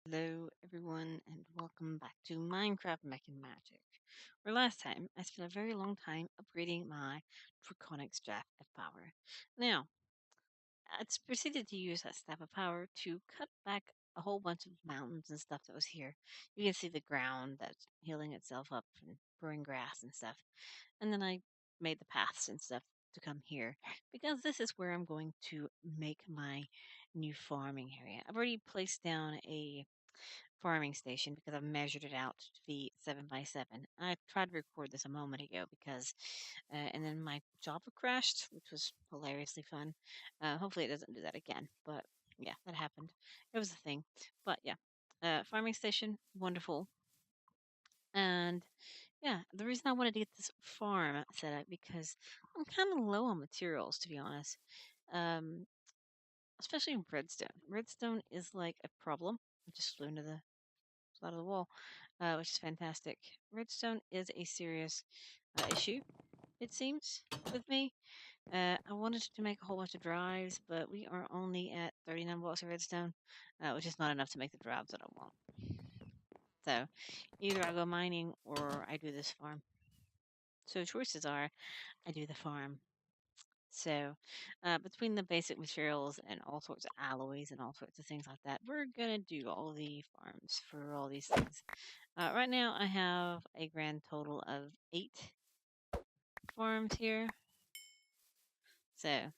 Hello, everyone, and welcome back to Minecraft Mech and Magic. Where last time I spent a very long time upgrading my Draconic Staff of Power. Now, it's proceeded to use that Staff of Power to cut back a whole bunch of mountains and stuff that was here. You can see the ground that's healing itself up and growing grass and stuff. And then I made the paths and stuff to come here because this is where I'm going to make my new farming area. I've already placed down a farming station because I've measured it out to be 7 by 7. I tried to record this a moment ago and then my Java crashed, which was hilariously fun. Hopefully it doesn't do that again, but yeah, that happened. It was a thing, but yeah, farming station, wonderful. And yeah, the reason I wanted to get this farm set up because I'm kind of low on materials, to be honest. Um, Especially in redstone. Redstone is like a problem. I just flew into the out of the wall, which is fantastic. Redstone is a serious issue, it seems, with me. I wanted to make a whole bunch of drives, but we are only at 39 blocks of redstone, which is not enough to make the drives that I want. So either I go mining or I do this farm. So choices are I do the farm. So, between the basic materials and all sorts of alloys and all sorts of things like that, we're gonna do all the farms for all these things. Right now, I have a grand total of 8 farms here. So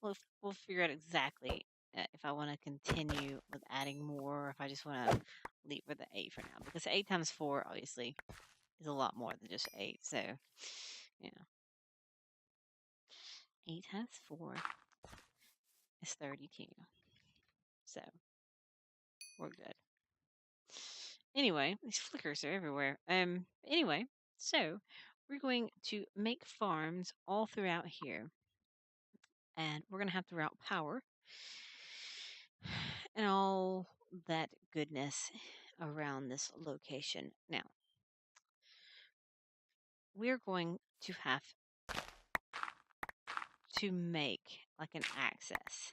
we'll figure out exactly if I want to continue with adding more, or if I just want to leave with the 8 for now. Because 8 times 4 obviously is a lot more than just 8. So yeah, 8 times 4 is 32. So we're good. Anyway, these flickers are everywhere. Anyway, so we're going to make farms all throughout here, and we're gonna have to route power and all that goodness around this location. Now, we're going to have to make like an access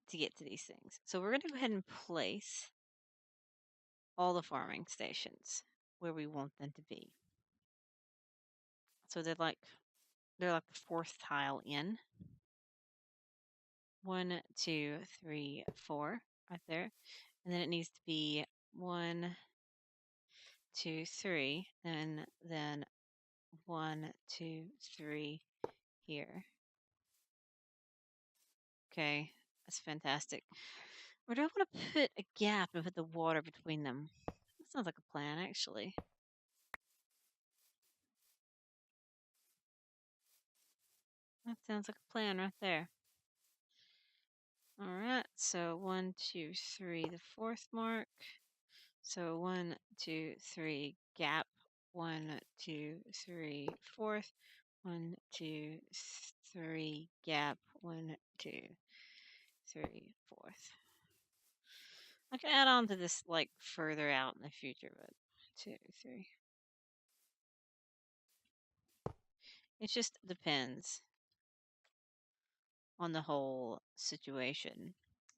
to get to these things. So we're gonna go ahead and place all the farming stations where we want them to be. So they're like the fourth tile in. 1, 2, 3, 4, right there. And then it needs to be 1, 2, 3, and then 1, 2, 3 here. Okay, that's fantastic. Or do I want to put a gap and put the water between them? That sounds like a plan, actually. That sounds like a plan right there. All right, so 1, 2, 3, the fourth mark. So 1, 2, 3, gap. 1, 2, 3, fourth. 1, 2, 3, gap. 1, 2, 3, fourth. I can add on to this like further out in the future, but 2, 3. It just depends on the whole situation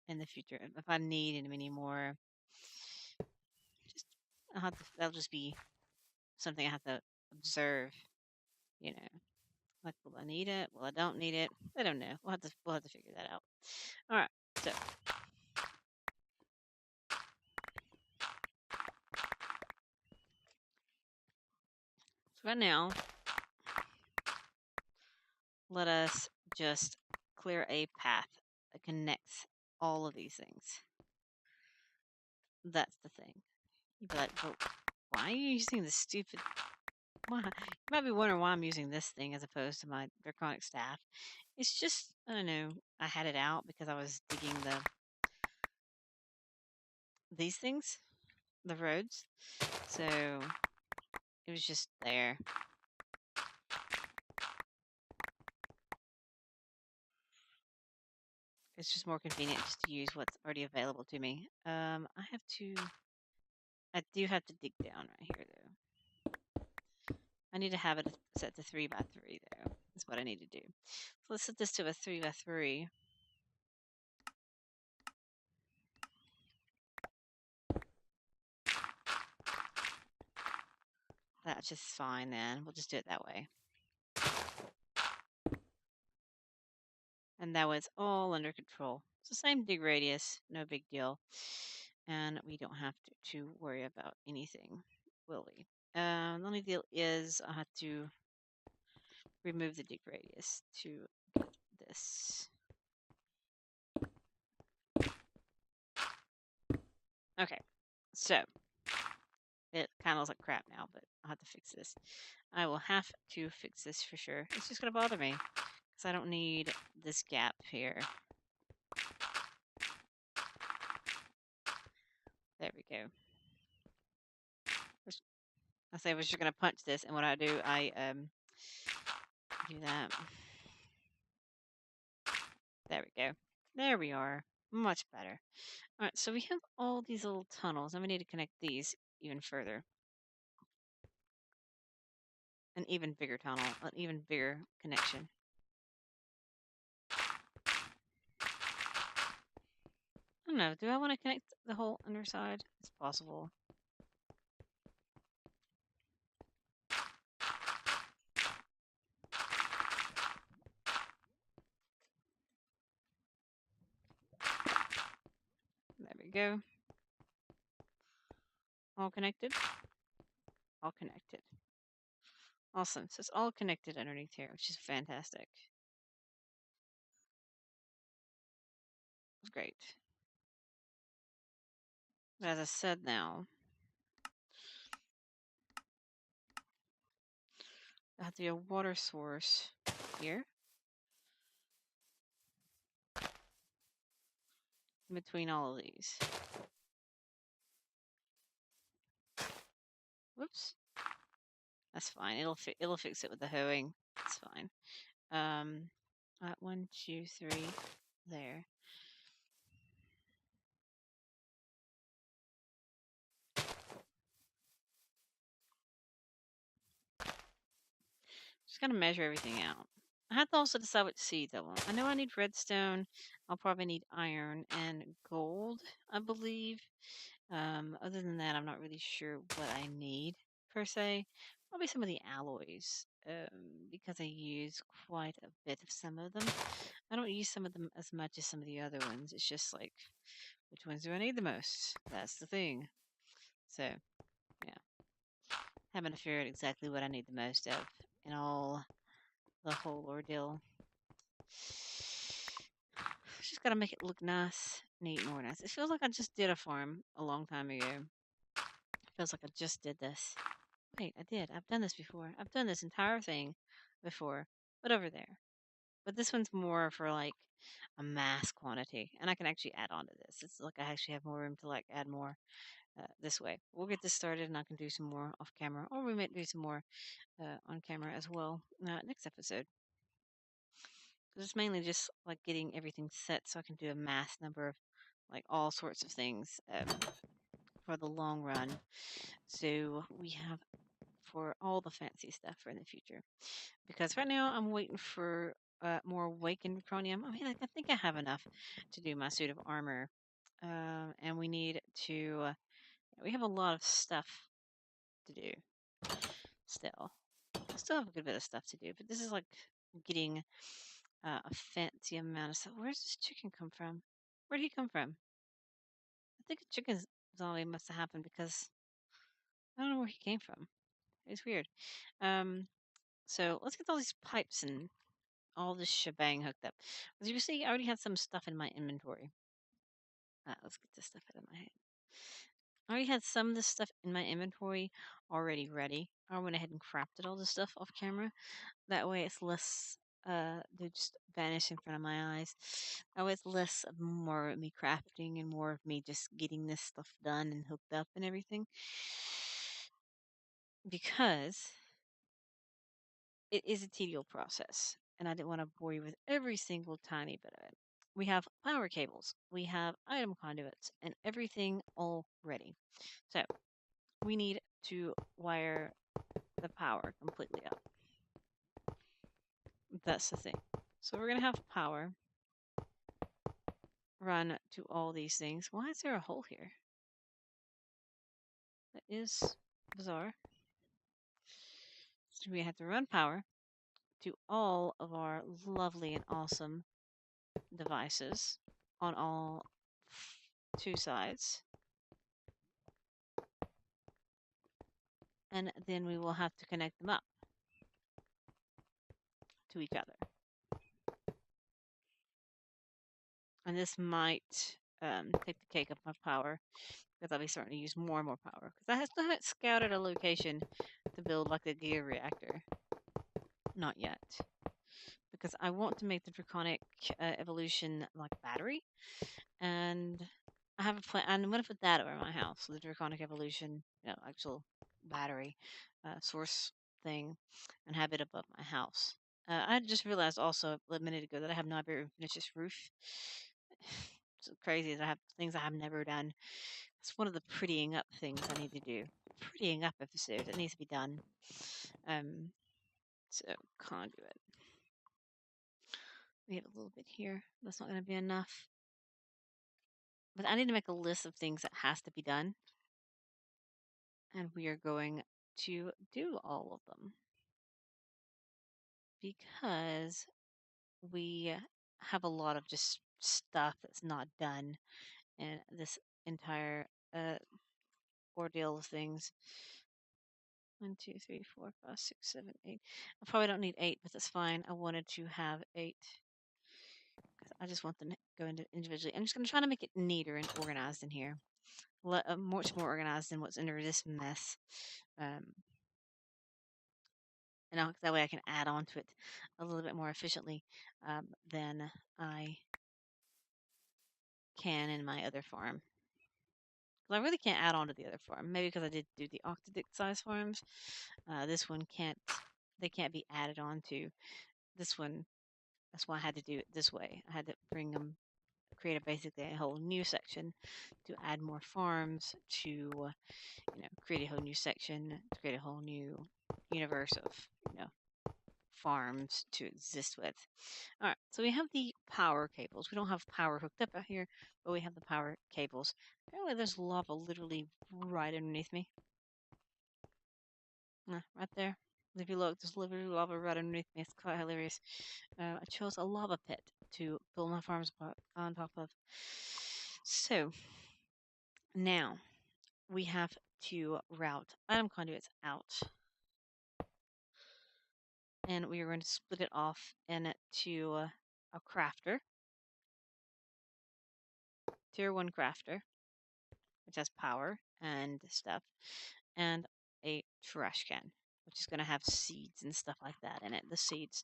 in the future. If I need any more, just that'll just be something I have to observe. You know, like will I need it? Well, I don't need it. I don't know. We'll have to figure that out. All right. So right now, let us just clear a path that connects all of these things. That's the thing. You'd be like, well, why are you using this stupid? Why? You might be wondering why I'm using this thing as opposed to my draconic staff. It's just, I don't know. I had it out because I was digging these things, the roads. So it was just there. It's just more convenient just to use what's already available to me. I do have to dig down right here though. I need to have it set to 3 by 3 though. That's what I need to do. So let's set this to a 3 by 3. That's just fine then. We'll just do it that way. And that way it's all under control. It's the same dig radius, no big deal. And we don't have to worry about anything, will we? The only deal is I'll have to remove the dig radius to get this. Okay, so it kind of looks like crap now, but I'll have to fix this. I will have to fix this for sure. It's just going to bother me because I don't need this gap here. There we go. I say I was just going to punch this, and what I do, I do that. There we go. There we are. Much better. All right, so we have all these little tunnels, and we need to connect these even further. An even bigger tunnel, an even bigger connection. I don't know. Do I want to connect the whole underside? It's possible. There we go. All connected. All connected. Awesome. So it's all connected underneath here, which is fantastic. It's great. But as I said now, I have to be a water source here. In between all of these. Whoops. That's fine. It'll fix it with the hoeing. It's fine. 1, 2, 3, there. Just gotta measure everything out. I have to also decide what seeds I want. I know I need redstone. I'll probably need iron and gold, I believe. Other than that, I'm not really sure what I need per se. Probably some of the alloys, because I use quite a bit of some of them. I don't use some of them as much as some of the other ones. It's just like, which ones do I need the most? That's the thing. So, yeah. Having to figure out exactly what I need the most of in all the whole ordeal. Just gotta make it look nice, neat, and organized. It feels like I just did a farm a long time ago. It feels like I just did this. Wait, I did. I've done this before. I've done this entire thing before, but over there. But this one's more for like a mass quantity, and I can actually add on to this. It's like I actually have more room to like add more this way. We'll get this started, and I can do some more off camera, or we might do some more on camera as well next episode. It's mainly just like getting everything set so I can do a mass number of like all sorts of things for the long run. So we have for all the fancy stuff for in the future. Because right now I'm waiting for more awakened chromium. I mean, I think I have enough to do my suit of armor. And we need to, we have a lot of stuff to do still. I still have a good bit of stuff to do, but this is like getting a fancy amount of stuff. Where's this chicken come from? Where'd he come from? I think a chicken zombie must have happened because I don't know where he came from. It's weird. So let's get all these pipes and all this shebang hooked up. As you see, I already had some stuff in my inventory. Let's get this stuff out of my head. I already had some of this stuff in my inventory already ready. I went ahead and crafted all this stuff off camera. That way it's less, they just vanish in front of my eyes. That way it's less of more of me crafting and more of me just getting this stuff done and hooked up and everything. Because it is a tedious process, and I didn't want to bore you with every single tiny bit of it. We have power cables, we have item conduits, and everything all ready. So we need to wire the power completely up. That's the thing. So we're going to have power run to all these things. Why is there a hole here? That is bizarre. So we have to run power to all of our lovely and awesome devices on all two sides. And then we will have to connect them up to each other. And this might take the cake of my power because I'll be starting to use more and more power. Because I still haven't scouted a location to build like a Giga reactor. Not yet. Because I want to make the Draconic evolution like battery. And I have a plan. I'm going to put that over my house. The Draconic evolution, actual battery source thing. And have it above my house. I just realized also a minute ago that I have not been finished this roof. It's crazy that I have things I have never done. It's one of the prettying up things I need to do. Prettying up episode. It needs to be done. So conduit. We have a little bit here. That's not going to be enough. But I need to make a list of things that has to be done. And we are going to do all of them. Because we have a lot of just stuff that's not done in this entire ordeal of things. 1, 2, 3, 4, 5, 6, 7, 8. I probably don't need 8, but that's fine. I wanted to have 8 because I just want them to go into individually. I'm just going to try to make it neater and organized in here. Much more organized than what's under this mess. And that way I can add on to it a little bit more efficiently than I can in my other farm. I really can't add on to the other farm. Maybe because I did do the octadic size farms. This one can't. They can't be added on to. This one. That's why I had to do it this way. I had to create basically a whole new section to add more farms to, create a whole new section to create a whole new universe of, farms to exist with. All right, so we have the power cables. We don't have power hooked up out here, but we have the power cables. Apparently, there's lava literally right underneath me. Right there. If you look, there's literally lava right underneath me. It's quite hilarious. I chose a lava pit to build my farms on top of. So, now we have to route item conduits out. And we are going to split it off into a crafter. Tier 1 crafter, which has power and stuff. And a trash can, which is going to have seeds and stuff like that in it. The seeds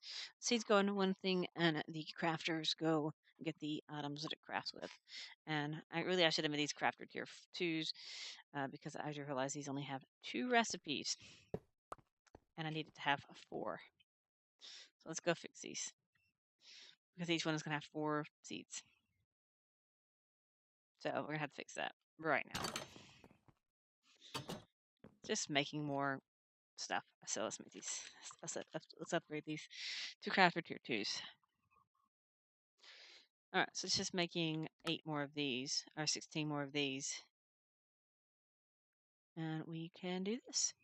go into one thing, and the crafters go get the items that it crafts with. And I should have made these crafter tier 2s because I realized these only have 2 recipes, and I needed to have 4. So let's go fix these because each one is going to have 4 seeds. So we're going to have to fix that right now. Just making more stuff. So let's make these. Let's upgrade these to crafter tier 2s. Alright, so it's just making 8 more of these, or 16 more of these. And we can do this.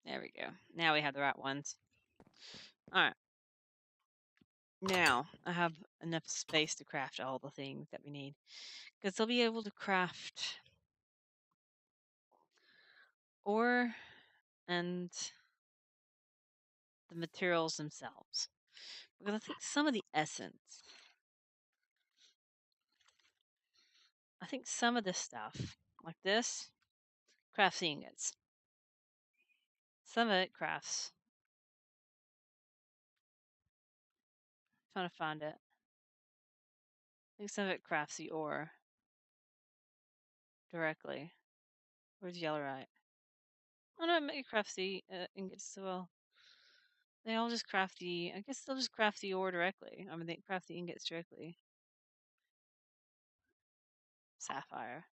There we go. Now we have the right ones. Alright. Now, I have enough space to craft all the things that we need. Because they'll be able to craft ore and the materials themselves. Because I think some of the essence, I think some of this stuff, like this, crafts ingots. Some of it crafts. Trying to find it. I think some of it crafts the ore directly. Where's yellowite? Oh no, it crafts the ingots as well. They all just craft the. I guess they'll just craft the ore directly. I mean, they craft the ingots directly. Sapphire.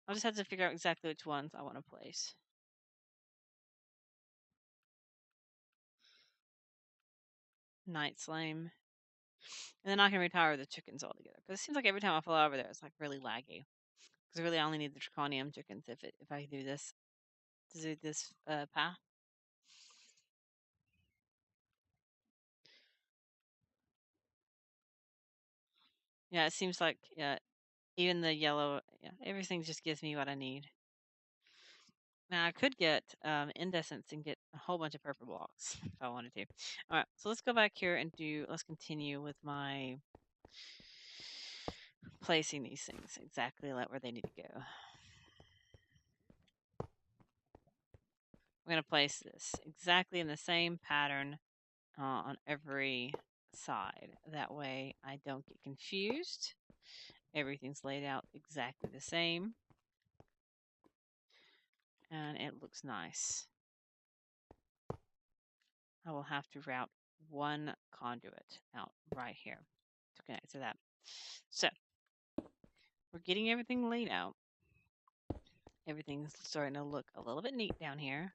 I'll just have to figure out exactly which ones I want to place. Night Slime. And then I can retire the chickens altogether. Because it seems like every time I fly over there, it's like really laggy. Because really, I only need the draconium chickens if I do this to do this path. Yeah, it seems like even the yellow, yeah, everything just gives me what I need. Now I could get indecence and get a whole bunch of purple blocks if I wanted to. All right, so let's go back here and let's continue with my placing these things exactly like where they need to go. I'm going to place this exactly in the same pattern on every side. That way I don't get confused. Everything's laid out exactly the same. And it looks nice. I will have to route one conduit out right here to connect to that. So we're getting everything laid out. Everything's starting to look a little bit neat down here.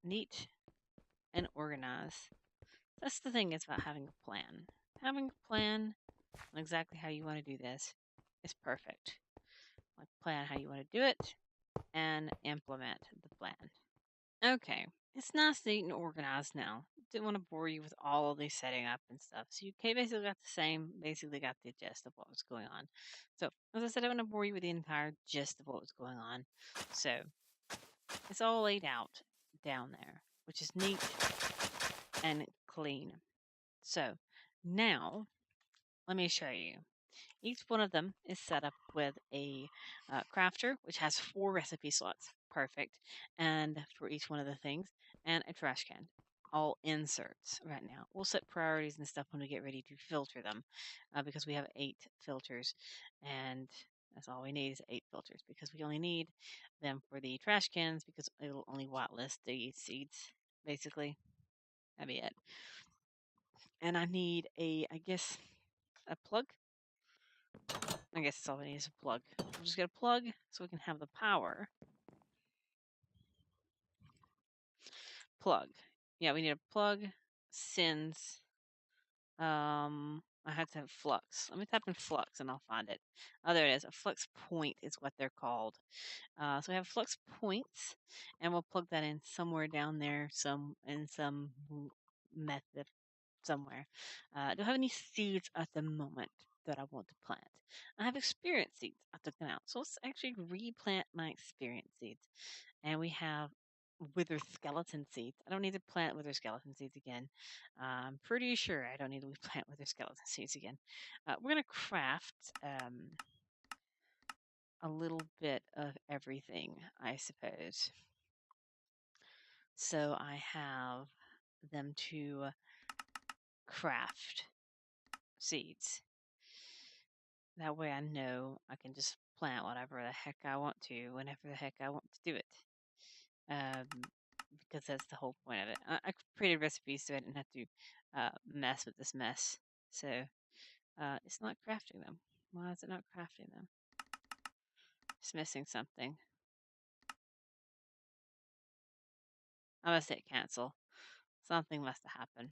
Neat and organized. That's the thing is about having a plan. Having a plan on exactly how you want to do this is perfect. Like plan how you want to do it and implement the plan. Okay, it's nice, neat, and organized now. Didn't want to bore you with all of these setting up and stuff. So you basically got the same, basically got the gist of what was going on. So as I said, I don't want to bore you with the entire gist of what was going on. So it's all laid out down there, which is neat and clean. So now let me show you. Each one of them is set up with a crafter, which has 4 recipe slots. Perfect. And for each one of the things, and a trash can. All inserts right now. We'll set priorities and stuff when we get ready to filter them because we have 8 filters. And that's all we need is 8 filters because we only need them for the trash cans because it'll only whitelist the seeds, basically. That'd be it. And I need I guess, a plug. I guess that's all we need is a plug. We'll just get a plug so we can have the power. Plug. Yeah, we need a plug. Sins. I had to have flux. Let me type in flux and I'll find it. Oh, there it is. A flux point is what they're called. So we have flux points, and we'll plug that in somewhere down there, some method somewhere. I don't have any seeds at the moment that I want to plant. I have experience seeds I took them out. So let's actually replant my experience seeds. And we have wither skeleton seeds. I don't need to plant wither skeleton seeds again. I'm pretty sure I don't need to replant wither skeleton seeds again. We're going to craft a little bit of everything, I suppose. So I have them to craft seeds. That way I know I can just plant whatever the heck I want to, whenever the heck I want to do it. Because that's the whole point of it. I created recipes so I didn't have to mess with this mess. So it's not crafting them. Why is it not crafting them? It's missing something. I must hit cancel. Something must have happened.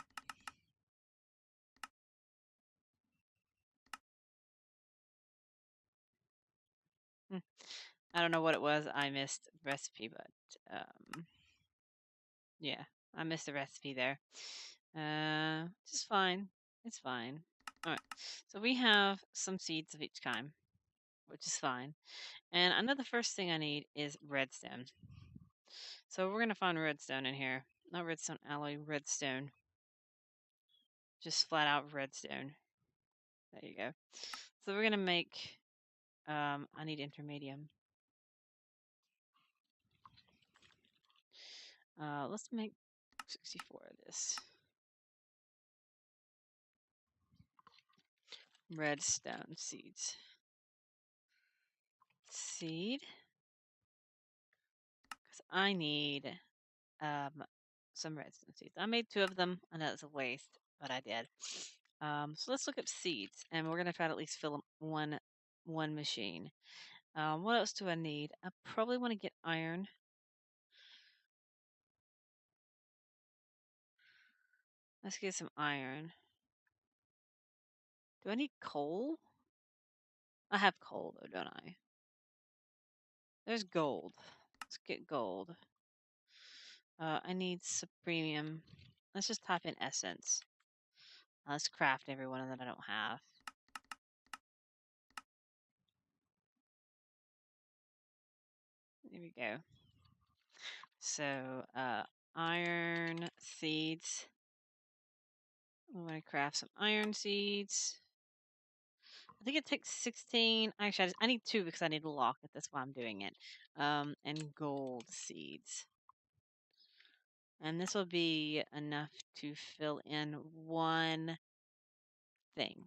I don't know what it was. I missed the recipe, but yeah, I missed the recipe there. It's fine. It's fine. All right. So we have some seeds of each kind, which is fine. And I know the first thing I need is redstone. So we're gonna find redstone in here. Not redstone alloy, redstone. Just flat out redstone. There you go. So we're gonna make. I need intermedium. Let's make 64 of this. Redstone seeds. Seed. Because I need some redstone seeds. I made 2 of them. I know it's a waste, but I did. So let's look up seeds, and we're gonna try to at least fill one machine. What else do I need? I probably want to get iron. Let's get some iron. Do I need coal? I have coal though, don't I? There's gold. Let's get gold. I need supremium. Let's just type in essence. Let's craft every one that I don't have. There we go. So, iron seeds. I'm going to craft some iron seeds. I think it takes 16. Actually, I need 2 because I need a locket. That's why I'm doing it. And gold seeds. And this will be enough to fill in one thing.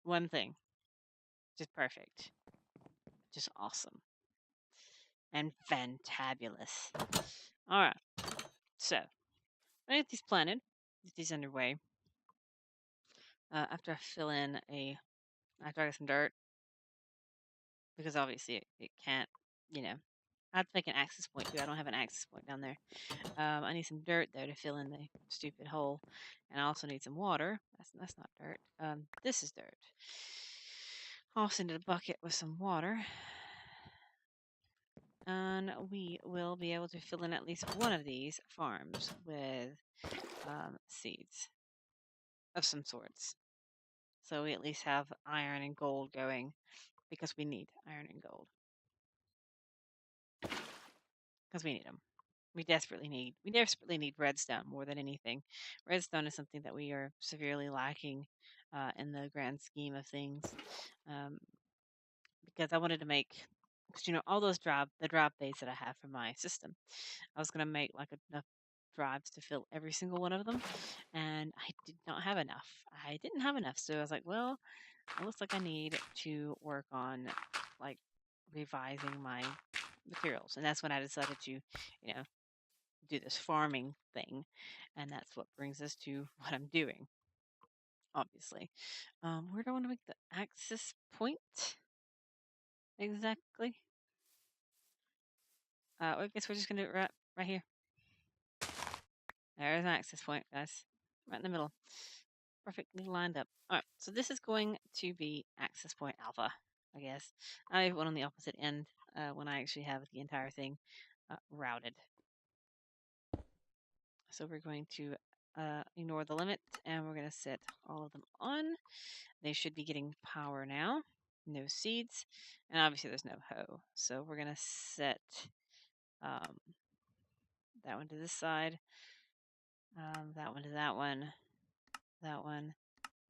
One thing. Just perfect. Just awesome. And fantabulous. Alright. So, I get these planted. Get these underway. After I fill in after I get some dirt. Because obviously it can't, I have to make an access point too. I don't have an access point down there. I need some dirt though to fill in the stupid hole, and I also need some water. That's not dirt. This is dirt. Also need a bucket with some water, and we will be able to fill in at least one of these farms with seeds of some sorts. So we at least have iron and gold going because we need iron and gold because we need them. We desperately need redstone more than anything. Redstone is something that we are severely lacking in the grand scheme of things. Um, because I wanted to make, because all those the drive bays that I have for my system, I was gonna make like enough drives to fill every single one of them, and I did not have enough. I didn't have enough, so I was like, well, it looks like I need to work on like revising my materials, and that's when I decided to, do this farming thing, and that's what brings us to what I'm doing. Obviously, where do I want to make the access point exactly? I guess we're just gonna do it right here. There's an access point, guys, right in the middle, perfectly lined up. All right, so this is going to be access point alpha, I guess. I have one on the opposite end when I actually have the entire thing routed. So we're going to ignore the limit, and we're going to set all of them on. They should be getting power now. No seeds, and obviously there's no hoe. So we're going to set that one to this side, that one to that one,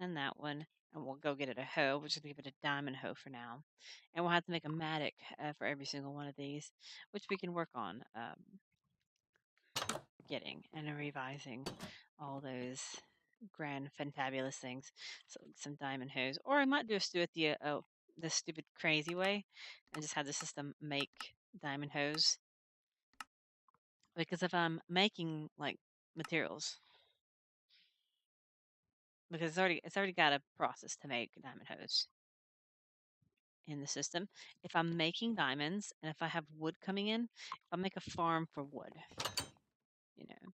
and that one. And we'll go get it a hoe. We'll just give it a diamond hoe for now. And we'll have to make a mattock for every single one of these, which we can work on getting and revising all those grand fantabulous things. So some diamond hose, or I might just do it the stupid crazy way and just have the system make diamond hose, because if I'm making like materials, because it's already got a process to make diamond hose in the system. If I'm making diamonds and if I have wood coming in, if I make a farm for wood, you know.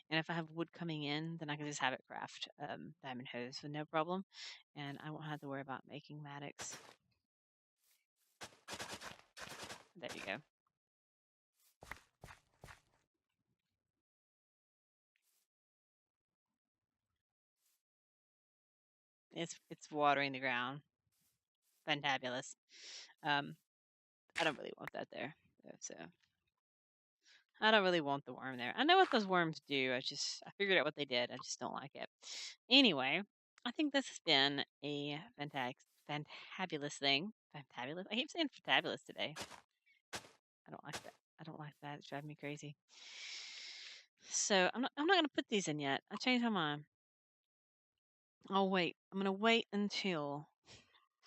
And if I have wood coming in, then I can just have it craft diamond hose with no problem. And I won't have to worry about making mattocks. There you go. It's watering the ground. Fantabulous. Um, I don't really want that there. So I don't really want the worm there. I know what those worms do. I figured out what they did. I just don't like it. Anyway, I think this has been a fantabulous thing. Fantabulous. I keep saying fantabulous today. I don't like that. I don't like that. It's driving me crazy. So I'm not gonna put these in yet. I changed my mind. I'll wait. I'm gonna wait until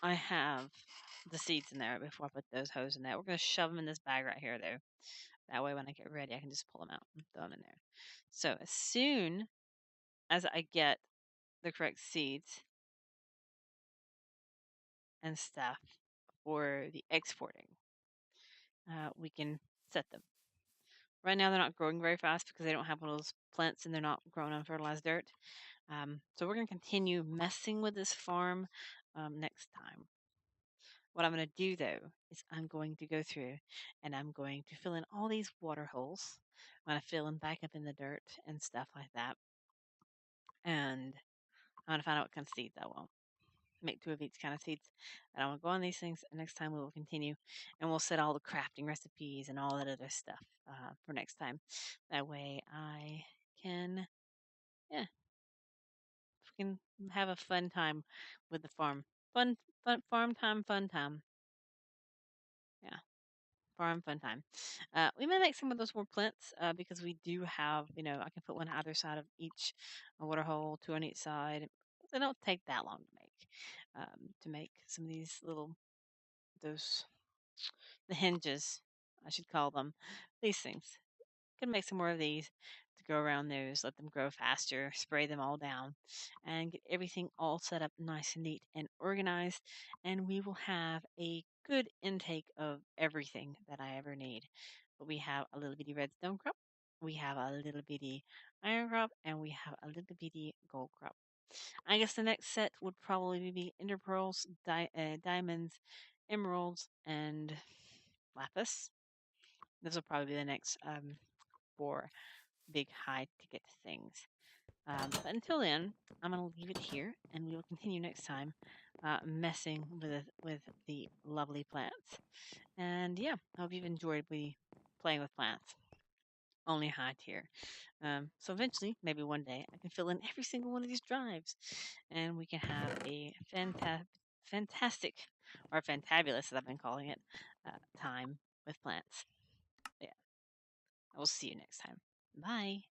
I have the seeds in there before I put those hoes in there. We're gonna shove them in this bag right here though. That way when I get ready I can just pull them out and throw them in there. So as soon as I get the correct seeds and stuff for the exporting, we can set them. Right now they're not growing very fast because they don't have one of those plants and they're not growing on fertilized dirt. So we're going to continue messing with this farm next time. What I'm going to do though is I'm going to go through and I'm going to fill in all these water holes. I'm going to fill them back up in the dirt and stuff like that. And I'm going to find out what kind of seeds I want. Make two of each kind of seeds. And I want to go on these things. And next time we will continue and we'll set all the crafting recipes and all that other stuff for next time. That way I can, yeah, we can have a fun time with the farm. Farm time, fun time. Yeah. Farm fun time. We may make some of those more plants because we do have, I can put one either side of each water hole, two on each side. They don't take that long to make. To make some of these those, the hinges, I should call them, these things. Can make some more of these to go around those, let them grow faster, spray them all down, and get everything all set up nice and neat and organized. And we will have a good intake of everything that I ever need. But we have a little bitty redstone crop, we have a little bitty iron crop, and we have a little bitty gold crop. I guess the next set would probably be ender pearls, diamonds, emeralds, and lapis. This will probably be the next four big high ticket things. But until then, I'm going to leave it here, and we will continue next time messing with the lovely plants. And yeah, I hope you've enjoyed playing with plants. Only high tier. So eventually, maybe one day, I can fill in every single one of these drives, and we can have a fantastic, or fantabulous, as I've been calling it, time with plants. Yeah, I will see you next time. Bye.